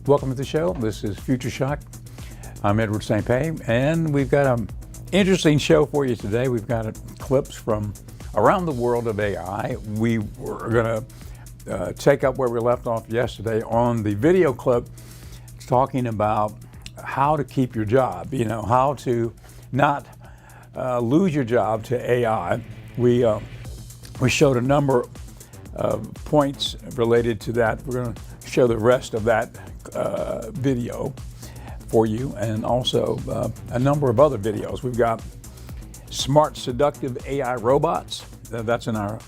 Welcome to the show. This is Future Shock. I'm Edward St. Pé, and we've got an interesting show for you today. We've got clips from around the world of AI. We were going to take up where we left off yesterday on the video clip talking about how to keep your job, how to not lose your job to AI. We showed a number of points related to that. We're going to show the rest of that video for you, and also a number of other videos. We've got smart, seductive AI robots. That's in our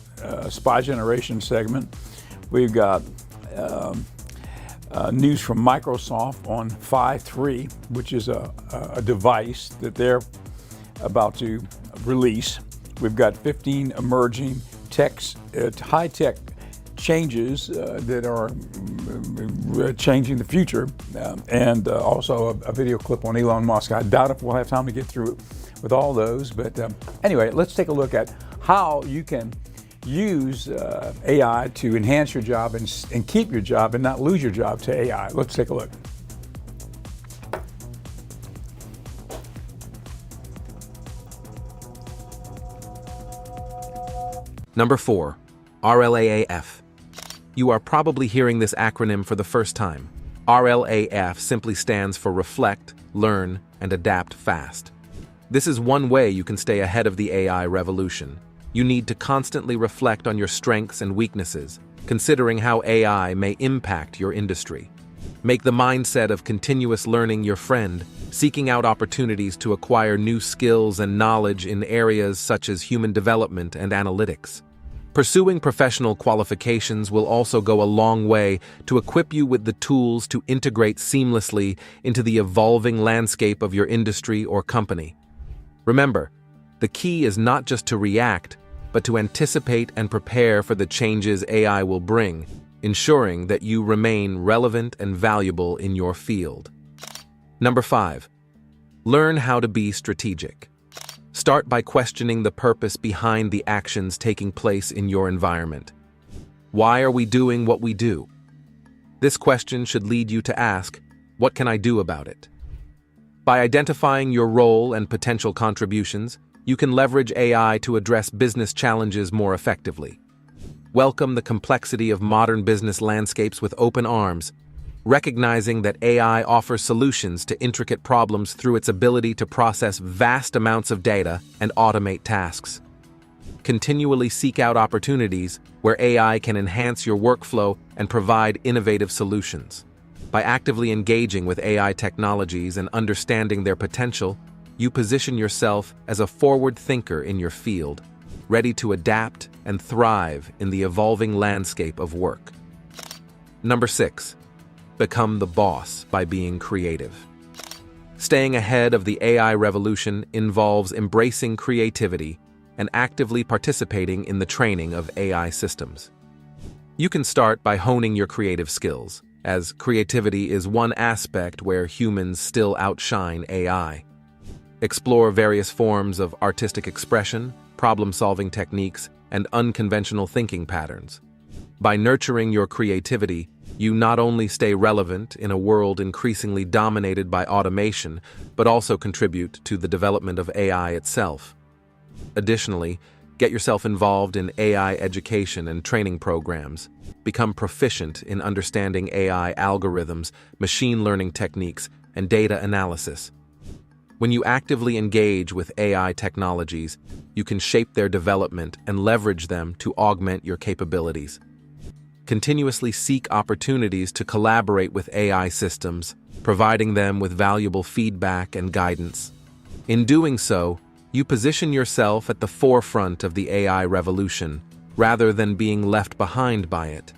Spy Generation segment. We've got news from Microsoft on Phi 3, which is a device that they're about to release. We've got 15 emerging high-tech changes that are changing the future, and also a video clip on Elon Musk. I doubt if we'll have time to get through with all those, but anyway, let's take a look at how you can use AI to enhance your job and keep your job and not lose your job to AI. Let's take a look. Number 4, RLAAF. You are probably hearing this acronym for the first time. RLAAF simply stands for Reflect, Learn, and Adapt Fast. This is one way you can stay ahead of the AI revolution. You need to constantly reflect on your strengths and weaknesses, considering how AI may impact your industry. Make the mindset of continuous learning your friend, seeking out opportunities to acquire new skills and knowledge in areas such as human development and analytics. Pursuing professional qualifications will also go a long way to equip you with the tools to integrate seamlessly into the evolving landscape of your industry or company. Remember, the key is not just to react, but to anticipate and prepare for the changes AI will bring, ensuring that you remain relevant and valuable in your field. Number 5, learn how to be strategic. Start by questioning the purpose behind the actions taking place in your environment. Why are we doing what we do? This question should lead you to ask, what can I do about it? By identifying your role and potential contributions, you can leverage AI to address business challenges more effectively. Welcome the complexity of modern business landscapes with open arms, recognizing that AI offers solutions to intricate problems through its ability to process vast amounts of data and automate tasks. Continually seek out opportunities where AI can enhance your workflow and provide innovative solutions. By actively engaging with AI technologies and understanding their potential, you position yourself as a forward thinker in your field, ready to adapt and thrive in the evolving landscape of work. Number 6, become the boss by being creative. Staying ahead of the AI revolution involves embracing creativity and actively participating in the training of AI systems. You can start by honing your creative skills, as creativity is one aspect where humans still outshine AI. Explore various forms of artistic expression, problem-solving techniques, and unconventional thinking patterns. By nurturing your creativity, you not only stay relevant in a world increasingly dominated by automation, but also contribute to the development of AI itself. Additionally, get yourself involved in AI education and training programs. Become proficient in understanding AI algorithms, machine learning techniques, and data analysis. When you actively engage with AI technologies, you can shape their development and leverage them to augment your capabilities. Continuously seek opportunities to collaborate with AI systems, providing them with valuable feedback and guidance. In doing so, you position yourself at the forefront of the AI revolution, rather than being left behind by it.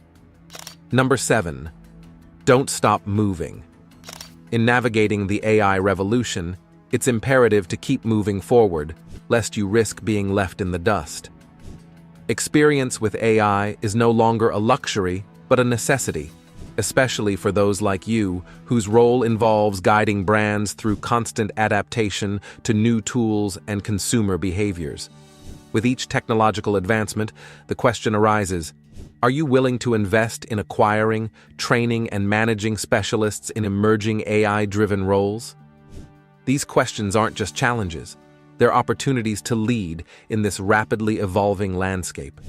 Number 7, don't stop moving. In navigating the AI revolution, it's imperative to keep moving forward, lest you risk being left in the dust. Experience with AI is no longer a luxury, but a necessity, especially for those like you whose role involves guiding brands through constant adaptation to new tools and consumer behaviors. With each technological advancement, the question arises, Are you willing to invest in acquiring, training, and managing specialists in emerging AI-driven roles? These questions aren't just challenges, they're opportunities to lead in this rapidly evolving landscape.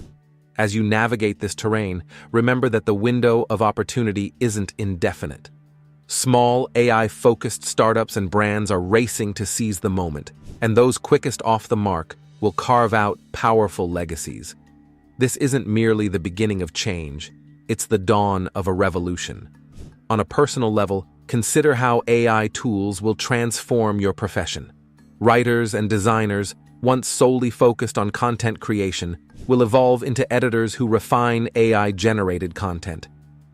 As you navigate this terrain, remember that the window of opportunity isn't indefinite. Small, AI-focused startups and brands are racing to seize the moment, and those quickest off the mark will carve out powerful legacies. This isn't merely the beginning of change, it's the dawn of a revolution. On a personal level, consider how AI tools will transform your profession. Writers and designers, once solely focused on content creation, will evolve into editors who refine AI-generated content.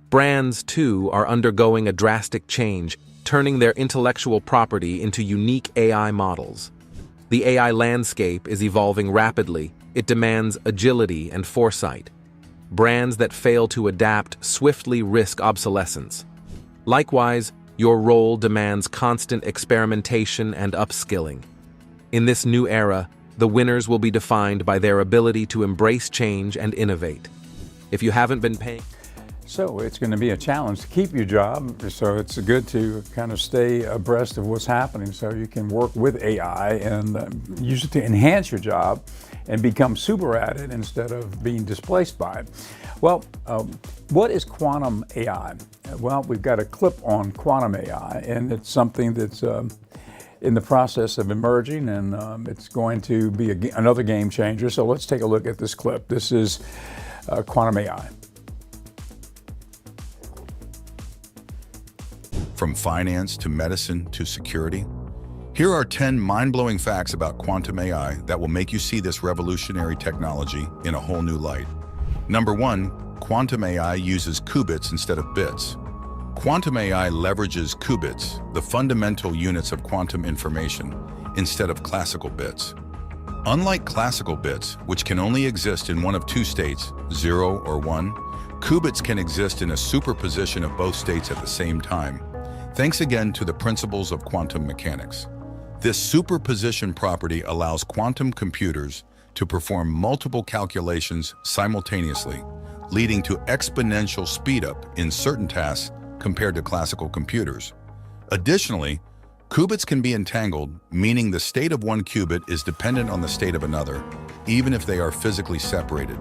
Brands, too, are undergoing a drastic change, turning their intellectual property into unique AI models. The AI landscape is evolving rapidly. It demands agility and foresight. Brands that fail to adapt swiftly risk obsolescence. Likewise, your role demands constant experimentation and upskilling. In this new era, the winners will be defined by their ability to embrace change and innovate. If you haven't been paying... So it's going to be a challenge to keep your job, so it's good to kind of stay abreast of what's happening so you can work with AI and use it to enhance your job and become super at it instead of being displaced by it. Well, what is quantum AI? Well, we've got a clip on quantum AI, and it's something that's in the process of emerging, and it's going to be another game changer. So let's take a look at this clip. This is quantum AI. From finance to medicine to security, here are 10 mind-blowing facts about quantum AI that will make you see this revolutionary technology in a whole new light. Number 1, quantum AI uses qubits instead of bits. Quantum AI leverages qubits, the fundamental units of quantum information, instead of classical bits. Unlike classical bits, which can only exist in one of two states, 0 or 1, qubits can exist in a superposition of both states at the same time, thanks again to the principles of quantum mechanics. This superposition property allows quantum computers to perform multiple calculations simultaneously, leading to exponential speedup in certain tasks compared to classical computers. Additionally, qubits can be entangled, meaning the state of one qubit is dependent on the state of another, even if they are physically separated.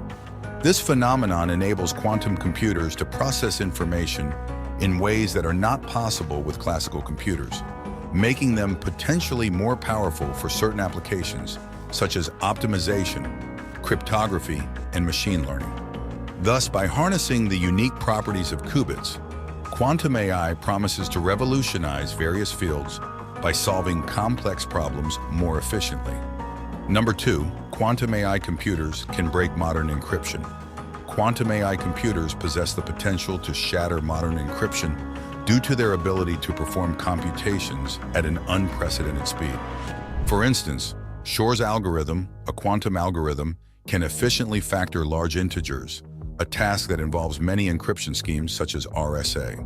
This phenomenon enables quantum computers to process information in ways that are not possible with classical computers, making them potentially more powerful for certain applications, such as optimization, cryptography, and machine learning. Thus, by harnessing the unique properties of qubits, quantum AI promises to revolutionize various fields by solving complex problems more efficiently. Number 2, quantum AI computers can break modern encryption. Quantum AI computers possess the potential to shatter modern encryption due to their ability to perform computations at an unprecedented speed. For instance, Shor's algorithm, a quantum algorithm, can efficiently factor large integers, a task that involves many encryption schemes such as RSA.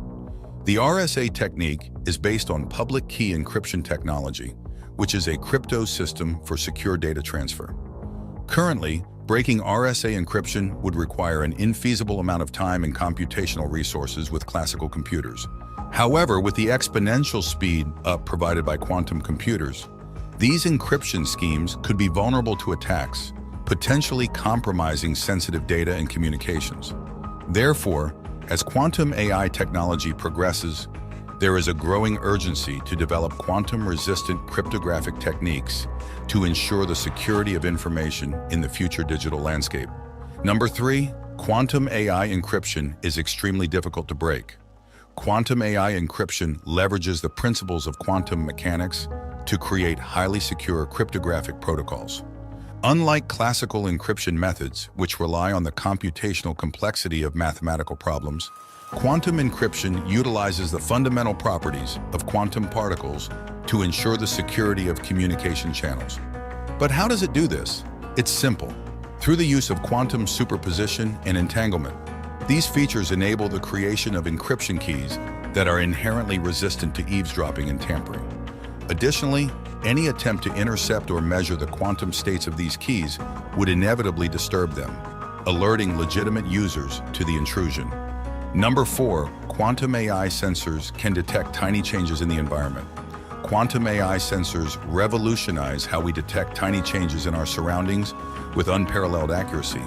The RSA technique is based on public key encryption technology, which is a crypto system for secure data transfer. Currently, breaking RSA encryption would require an infeasible amount of time and computational resources with classical computers. However, with the exponential speed up provided by quantum computers, these encryption schemes could be vulnerable to attacks, potentially compromising sensitive data and communications. Therefore, as quantum AI technology progresses, there is a growing urgency to develop quantum-resistant cryptographic techniques to ensure the security of information in the future digital landscape. Number 3, quantum AI encryption is extremely difficult to break. Quantum AI encryption leverages the principles of quantum mechanics to create highly secure cryptographic protocols. Unlike classical encryption methods, which rely on the computational complexity of mathematical problems, quantum encryption utilizes the fundamental properties of quantum particles to ensure the security of communication channels. But how does it do this? It's simple. Through the use of quantum superposition and entanglement. These features enable the creation of encryption keys that are inherently resistant to eavesdropping and tampering. Additionally, any attempt to intercept or measure the quantum states of these keys would inevitably disturb them. alerting legitimate users to the intrusion. Number 4, quantum AI sensors can detect tiny changes in the environment. Quantum AI sensors revolutionize how we detect tiny changes in our surroundings with unparalleled accuracy.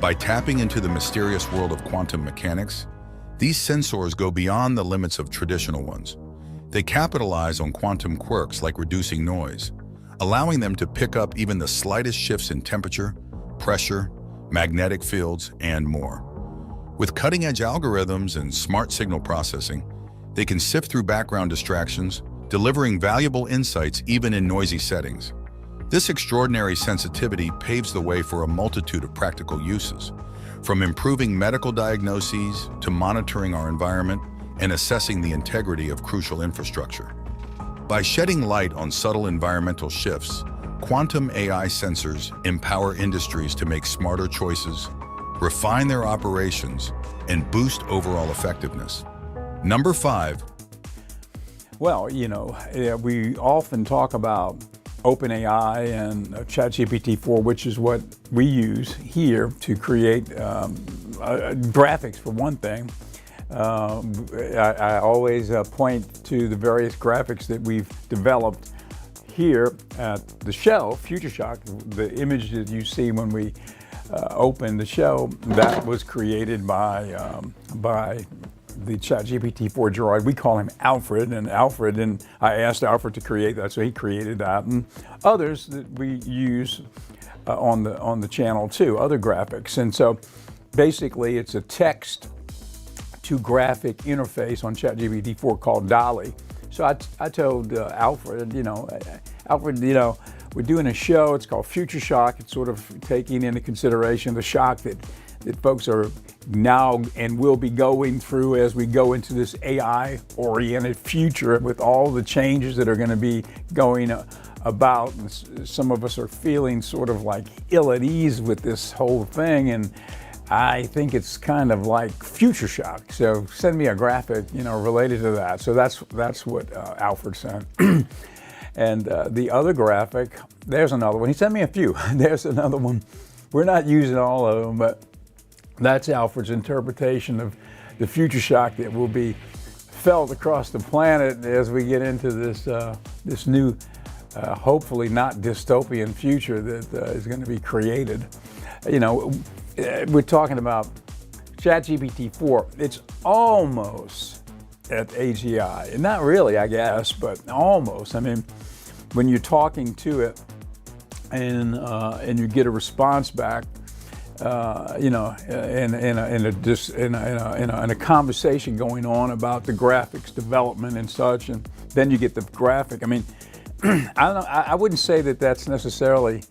By tapping into the mysterious world of quantum mechanics, these sensors go beyond the limits of traditional ones. They capitalize on quantum quirks like reducing noise, allowing them to pick up even the slightest shifts in temperature, pressure, magnetic fields, and more. With cutting-edge algorithms and smart signal processing, they can sift through background distractions, delivering valuable insights even in noisy settings. This extraordinary sensitivity paves the way for a multitude of practical uses, from improving medical diagnoses to monitoring our environment and assessing the integrity of crucial infrastructure. By shedding light on subtle environmental shifts, quantum AI sensors empower industries to make smarter choices, refine their operations, and boost overall effectiveness. Number 5. Well, we often talk about OpenAI and ChatGPT-4, which is what we use here to create graphics, for one thing. I always point to the various graphics that we've developed here at the show, Future Shock. The image that you see when we open the show, that was created by the ChatGPT-4 droid. We call him Alfred, and I asked Alfred to create that, so he created that, and others that we use on the channel too, other graphics. And so basically it's a text to graphic interface on ChatGPT-4 called DALL-E. So I told Alfred, Alfred, we're doing a show, it's called Future Shock. It's sort of taking into consideration the shock that folks are now and will be going through as we go into this AI-oriented future with all the changes that are going to be going about. Some of us are feeling sort of like ill at ease with this whole thing, and I think it's kind of like future shock. So send me a graphic, related to that. So that's what Alfred sent. And the other graphic, there's another one. He sent me a few. There's another one. We're not using all of them, but that's Alfred's interpretation of the future shock that will be felt across the planet as we get into this new, hopefully not dystopian future that is going to be created. We're talking about ChatGPT-4. It's almost at AGI, and not really, I guess, but almost. I mean, when you're talking to it and you get a response back, in a conversation going on about the graphics development and such, and then you get the graphic. I mean, I wouldn't say that that's necessarily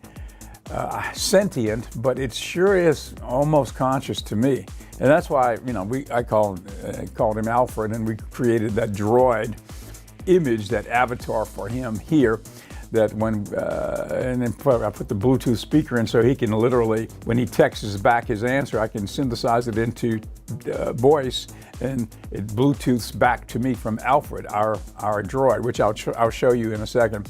sentient, but it sure is almost conscious to me, and that's why I called him Alfred, and we created that droid image, that avatar for him here. That and then I put the Bluetooth speaker in, so he can literally, when he texts back his answer, I can synthesize it into voice, and it Bluetooths back to me from Alfred, our droid, which I'll show you in a second.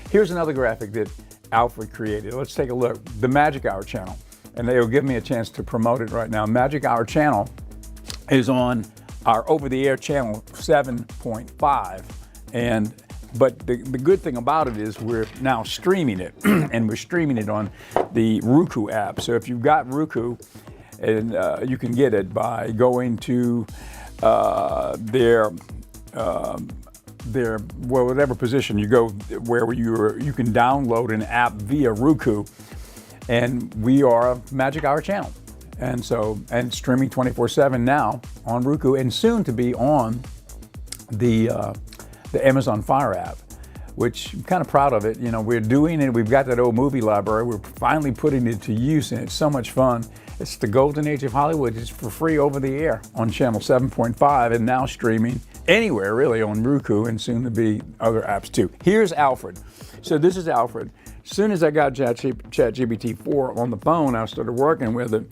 Here's another graphic that Alfred created. Let's take a look. The Magic Hour channel, and they'll give me a chance to promote it right now. Magic Hour channel is on our over-the-air channel 7.5, but the good thing about it is we're now streaming it, and we're streaming it on the Roku app. So if you've got Roku, and you can get it by going to whatever position you go, where you can download an app via Roku, and we are a Magic Hour channel, and streaming 24/7 now on Roku, and soon to be on the Amazon Fire app, which I'm kind of proud of it. We're doing it. We've got that old movie library. We're finally putting it to use, and it's so much fun. It's the golden age of Hollywood. It's for free over the air on channel 7.5, and now streaming anywhere really on Roku, and soon to be other apps too. Here's Alfred. So this is Alfred. As soon as I got ChatGPT-4 on the phone, I started working with it.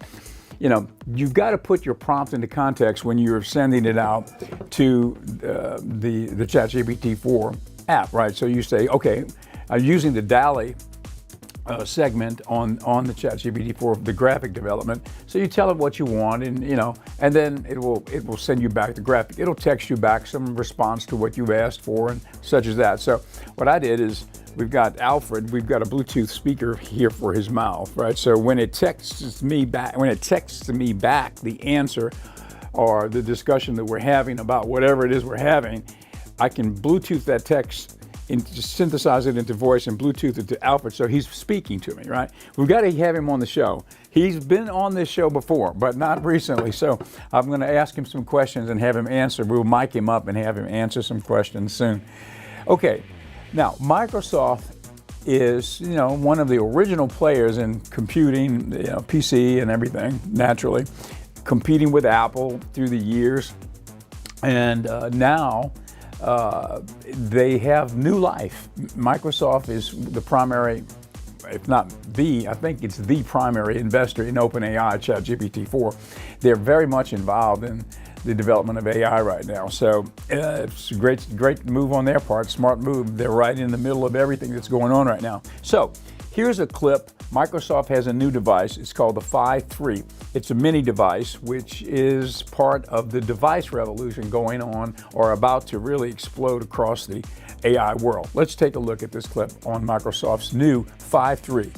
You've got to put your prompt into context when you're sending it out to the ChatGPT-4 app, right? So you say, okay, I'm using the DALL-E segment on the ChatGPT for the graphic development. So you tell it what you want, and and then it will send you back the graphic. It'll text you back some response to what you've asked for, and such as that. So what I did is, we've got Alfred. We've got a Bluetooth speaker here for his mouth, right? So when it texts me back, the answer or the discussion that we're having about whatever it is we're having, I can Bluetooth that text and just synthesize it into voice and Bluetooth it to Alfred, so he's speaking to me, right? We've got to have him on the show. He's been on this show before, but not recently, so I'm going to ask him some questions and have him answer. We'll mic him up and have him answer some questions soon. Okay, now Microsoft is, one of the original players in computing, PC and everything, naturally, competing with Apple through the years, and now they have new life. Microsoft is the primary, if not I think it's the primary investor in OpenAI, ChatGPT-4. They're very much involved in the development of AI right now. So it's a great move on their part, smart move. They're right in the middle of everything that's going on right now. So here's a clip. Microsoft has a new device. It's called the Phi 3. It's a mini device, which is part of the device revolution going on or about to really explode across the AI world. Let's take a look at this clip on Microsoft's new Phi 3.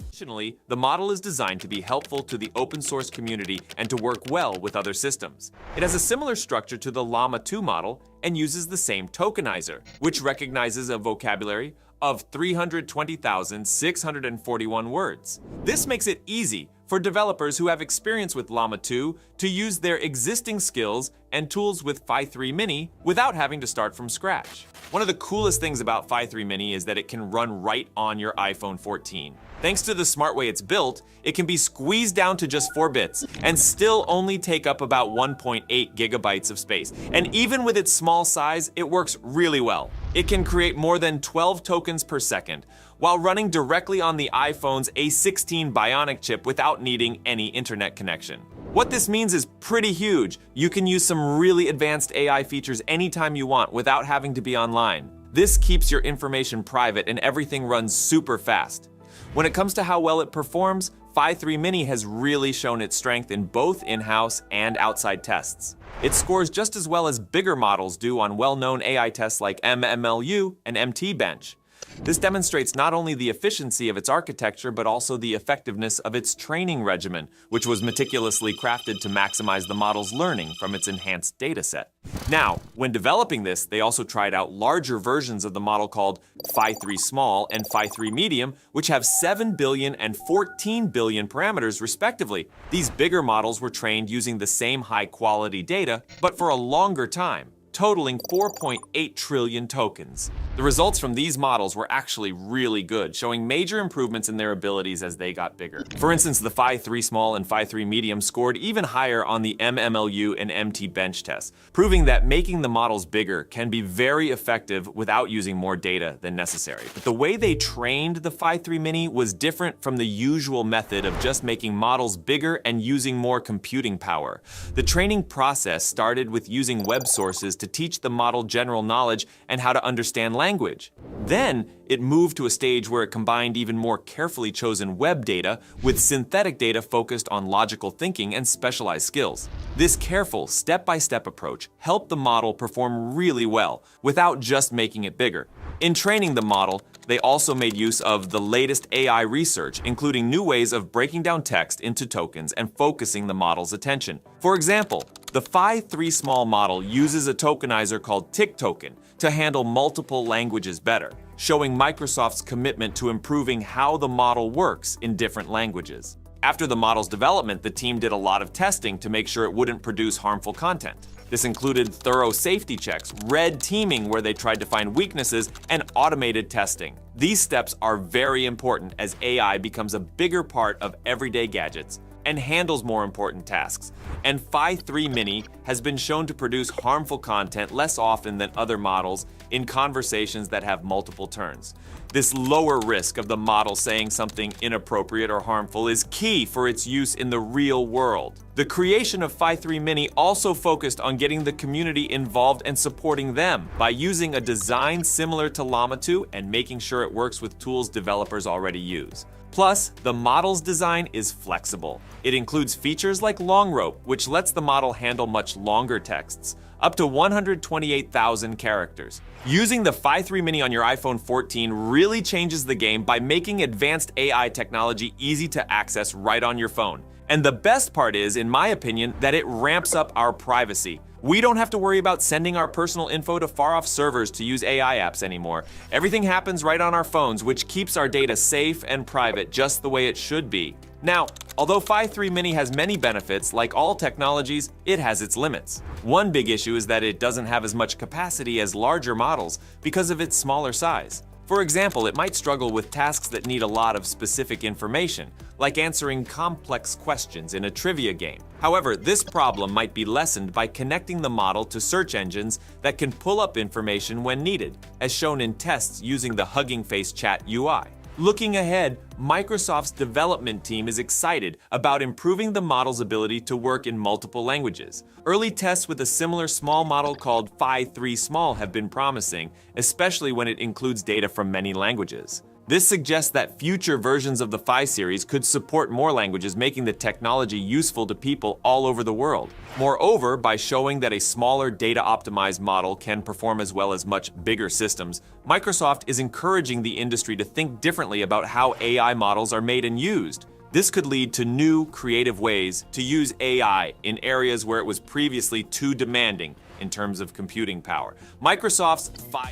Additionally, the model is designed to be helpful to the open source community and to work well with other systems. It has a similar structure to the Llama 2 model and uses the same tokenizer, which recognizes a vocabulary of 320,641 words. This makes it easy for developers who have experience with Llama 2 to use their existing skills and tools with Phi 3 Mini without having to start from scratch. One of the coolest things about Phi 3 Mini is that it can run right on your iPhone 14. Thanks to the smart way it's built, it can be squeezed down to just 4 bits and still only take up about 1.8 gigabytes of space. And even with its small size, it works really well. It can create more than 12 tokens per second, while running directly on the iPhone's A16 Bionic chip without needing any internet connection. What this means is pretty huge. You can use some really advanced AI features anytime you want without having to be online. This keeps your information private and everything runs super fast. When it comes to how well it performs, Phi 3 Mini has really shown its strength in both in-house and outside tests. It scores just as well as bigger models do on well-known AI tests like MMLU and MTBench. This demonstrates not only the efficiency of its architecture, but also the effectiveness of its training regimen, which was meticulously crafted to maximize the model's learning from its enhanced dataset. Now, when developing this, they also tried out larger versions of the model called Phi 3 Small and Phi 3 Medium, which have 7 billion and 14 billion parameters respectively. These bigger models were trained using the same high-quality data, but for a longer time, totaling 4.8 trillion tokens. The results from these models were actually really good, showing major improvements in their abilities as they got bigger. For instance, the Phi 3 Small and Phi 3 Medium scored even higher on the MMLU and MTBench tests, proving that making the models bigger can be very effective without using more data than necessary. But the way they trained the Phi 3 Mini was different from the usual method of just making models bigger and using more computing power. The training process started with using web sources to teach the model general knowledge and how to understand language. Then, it moved to a stage where it combined even more carefully chosen web data with synthetic data focused on logical thinking and specialized skills. This careful, step-by-step approach helped the model perform really well, without just making it bigger. In training the model, they also made use of the latest AI research, including new ways of breaking down text into tokens and focusing the model's attention. For example, the Phi 3 Small model uses a tokenizer called TickToken to handle multiple languages better, showing Microsoft's commitment to improving how the model works in different languages. After the model's development, the team did a lot of testing to make sure it wouldn't produce harmful content. This included thorough safety checks, red teaming where they tried to find weaknesses, and automated testing. These steps are very important as AI becomes a bigger part of everyday gadgets and handles more important tasks. And Phi 3 Mini has been shown to produce harmful content less often than other models in conversations that have multiple turns. This lower risk of the model saying something inappropriate or harmful is key for its use in the real world. The creation of Phi 3 Mini also focused on getting the community involved and supporting them by using a design similar to Llama 2 and making sure it works with tools developers already use. Plus, the model's design is flexible. It includes features like long rope, which lets the model handle much longer texts, up to 128,000 characters. Using the Phi 3 Mini on your iPhone 14 really changes the game by making advanced AI technology easy to access right on your phone. And the best part is, in my opinion, that it ramps up our privacy. We don't have to worry about sending our personal info to far-off servers to use AI apps anymore. Everything happens right on our phones, which keeps our data safe and private just the way it should be. Now, although Phi 3 Mini has many benefits, like all technologies, it has its limits. One big issue is that it doesn't have as much capacity as larger models because of its smaller size. For example, it might struggle with tasks that need a lot of specific information, like answering complex questions in a trivia game. However, this problem might be lessened by connecting the model to search engines that can pull up information when needed, as shown in tests using the Hugging Face Chat UI. Looking ahead, Microsoft's development team is excited about improving the model's ability to work in multiple languages. Early tests with a similar small model called Phi 3 Small have been promising, especially when it includes data from many languages. This suggests that future versions of the Phi series could support more languages, making the technology useful to people all over the world. Moreover, by showing that a smaller data-optimized model can perform as well as much bigger systems, Microsoft is encouraging the industry to think differently about how AI models are made and used. This could lead to new, creative ways to use AI in areas where it was previously too demanding in terms of computing power. Microsoft's Phi...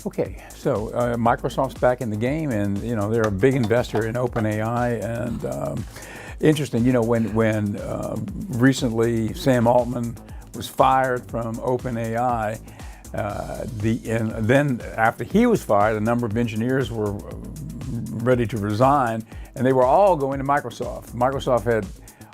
Okay, so Microsoft's back in the game, and they're a big investor in OpenAI. And interesting, when recently Sam Altman was fired from OpenAI, and then after he was fired, a number of engineers were ready to resign, and they were all going to Microsoft. Microsoft had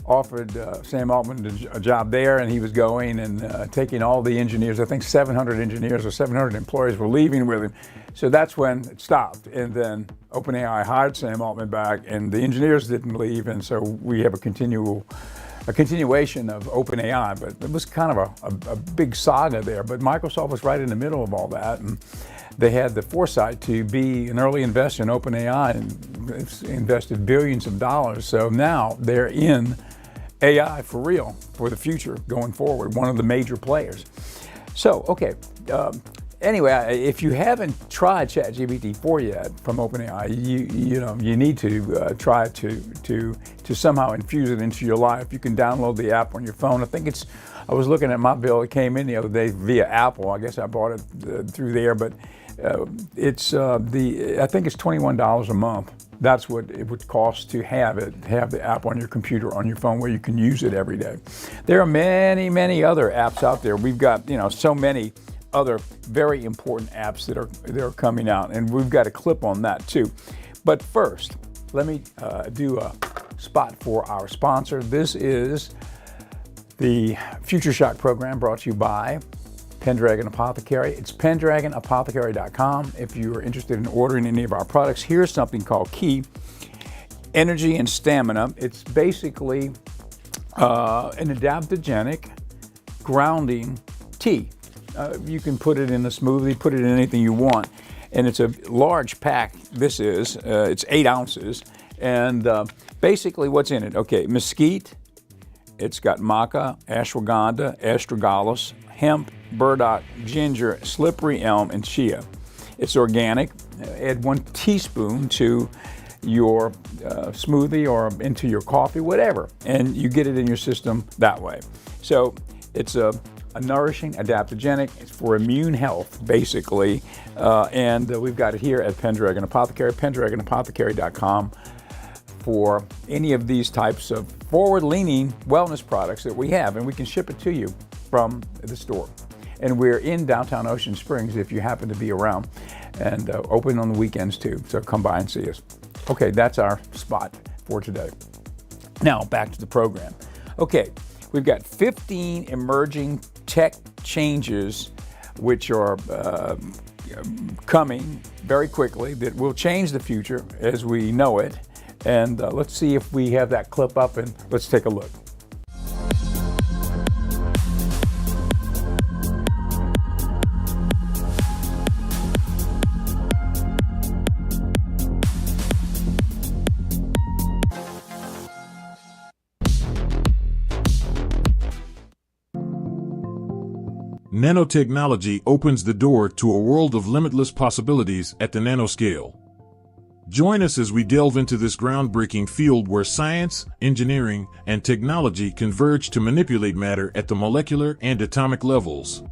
offered Sam Altman a job there, and he was going and taking all the engineers. I think 700 engineers or 700 employees were leaving with him. So that's when it stopped. And then OpenAI hired Sam Altman back, and the engineers didn't leave. And so we have a continuation of OpenAI. But it was kind of a big saga there. But Microsoft was right in the middle of all that. And they had the foresight to be an early investor in OpenAI, and it's invested billions of dollars. So now they're in AI for real, for the future going forward, one of the major players. So, okay, anyway, if you haven't tried ChatGPT 4 yet from OpenAI, you need to try to somehow infuse it into your life. You can download the app on your phone. I was looking at my bill. It came in the other day via Apple. I guess I bought it through there, but I think it's $21 a month. That's what it would cost to have the app on your computer, on your phone, where you can use it every day. There are many, many other apps out there. We've got so many other very important apps that are coming out, and we've got a clip on that too. But first, let me do a spot for our sponsor. This is the Future Shock program, brought to you by Pendragon Apothecary. It's pendragonapothecary.com. If you're interested in ordering any of our products, here's something called Key Energy and Stamina. It's basically an adaptogenic grounding tea. You can put it in a smoothie, put it in anything you want. And it's a large pack. It's 8 ounces. And basically what's in it? Okay, mesquite. It's got maca, ashwagandha, astragalus, hemp, burdock, ginger, slippery elm, and chia. It's organic. Add 1 teaspoon to your smoothie or into your coffee, whatever, and you get it in your system that way. So it's a nourishing, adaptogenic. It's for immune health, basically, and we've got it here at Pendragon Apothecary, pendragonapothecary.com, for any of these types of forward-leaning wellness products that we have, and we can ship it to you from the store. And we're in downtown Ocean Springs if you happen to be around, and open on the weekends too, so come by and see us. Okay, that's our spot for today. Now back to the program. Okay, we've got 15 emerging tech changes which are coming very quickly, that will change the future as we know it. And let's see if we have that clip up, and let's take a look. Nanotechnology opens the door to a world of limitless possibilities at the nanoscale. Join us as we delve into this groundbreaking field where science, engineering, and technology converge to manipulate matter at the molecular and atomic levels.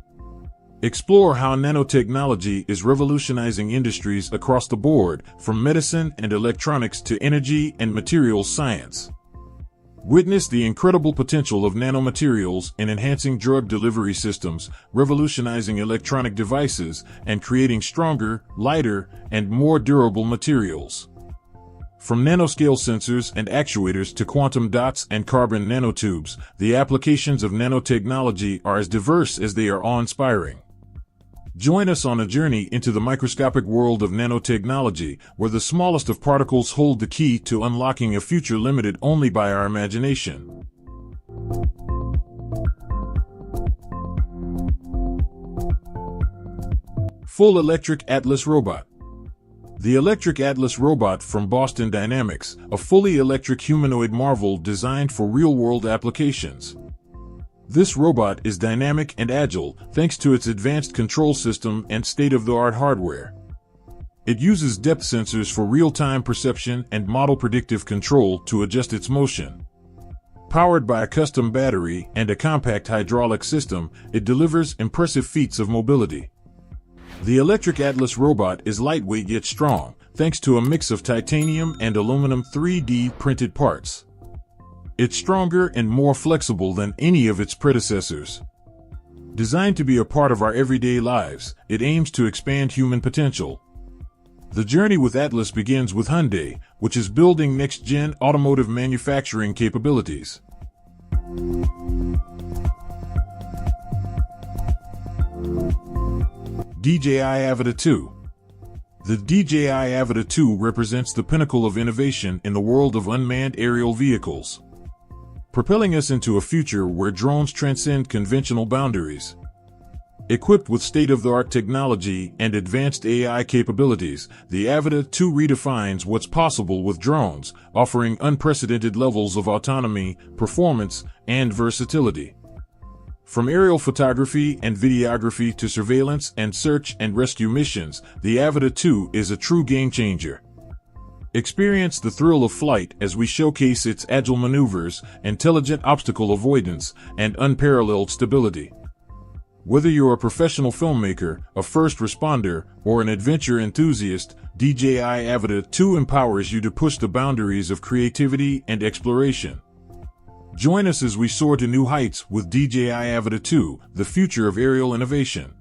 Explore how nanotechnology is revolutionizing industries across the board, from medicine and electronics to energy and materials science. Witness the incredible potential of nanomaterials in enhancing drug delivery systems, revolutionizing electronic devices, and creating stronger, lighter, and more durable materials. From nanoscale sensors and actuators to quantum dots and carbon nanotubes, the applications of nanotechnology are as diverse as they are awe-inspiring. Join us on a journey into the microscopic world of nanotechnology, where the smallest of particles hold the key to unlocking a future limited only by our imagination. Full Electric Atlas Robot. The Electric Atlas Robot from Boston Dynamics, a fully electric humanoid marvel designed for real-world applications. This robot is dynamic and agile thanks to its advanced control system and state-of-the-art hardware. It uses depth sensors for real-time perception and model predictive control to adjust its motion. Powered by a custom battery and a compact hydraulic system, it delivers impressive feats of mobility. The Electric Atlas Robot is lightweight yet strong, thanks to a mix of titanium and aluminum 3D printed parts. It's stronger and more flexible than any of its predecessors. Designed to be a part of our everyday lives, it aims to expand human potential. The journey with Atlas begins with Hyundai, which is building next-gen automotive manufacturing capabilities. DJI Avata 2. The DJI Avata 2 represents the pinnacle of innovation in the world of unmanned aerial vehicles, propelling us into a future where drones transcend conventional boundaries. Equipped with state-of-the-art technology and advanced AI capabilities, the Avata 2 redefines what's possible with drones, offering unprecedented levels of autonomy, performance, and versatility. From aerial photography and videography to surveillance and search and rescue missions, the Avata 2 is a true game-changer. Experience the thrill of flight as we showcase its agile maneuvers, intelligent obstacle avoidance, and unparalleled stability. Whether you're a professional filmmaker, a first responder, or an adventure enthusiast, DJI Avata 2 empowers you to push the boundaries of creativity and exploration. Join us as we soar to new heights with DJI Avata 2, the future of aerial innovation.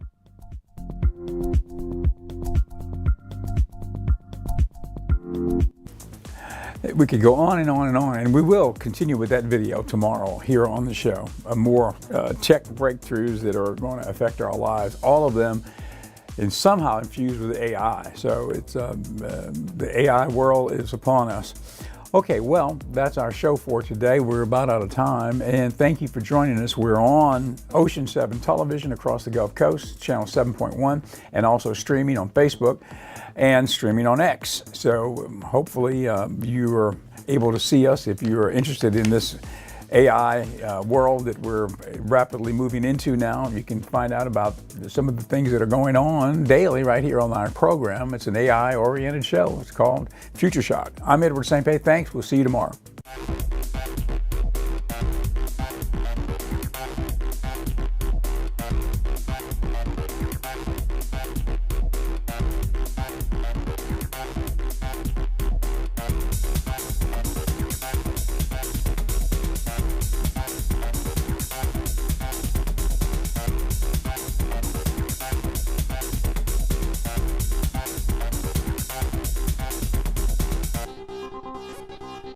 We could go on and on and on, and we will continue with that video tomorrow here on the show. More tech breakthroughs that are going to affect our lives, all of them and somehow infused with AI. So it's the AI world is upon us. Okay, well, that's our show for today. We're about out of time, and thank you for joining us. We're on Ocean 7 television across the Gulf Coast, channel 7.1, and also streaming on Facebook and streaming on X. So hopefully you are able to see us if you are interested in this AI world that we're rapidly moving into now. You can find out about some of the things that are going on daily right here on our program. It's an AI-oriented show. It's called Future Shock. I'm Edward St. Pé. Thanks. We'll see you tomorrow.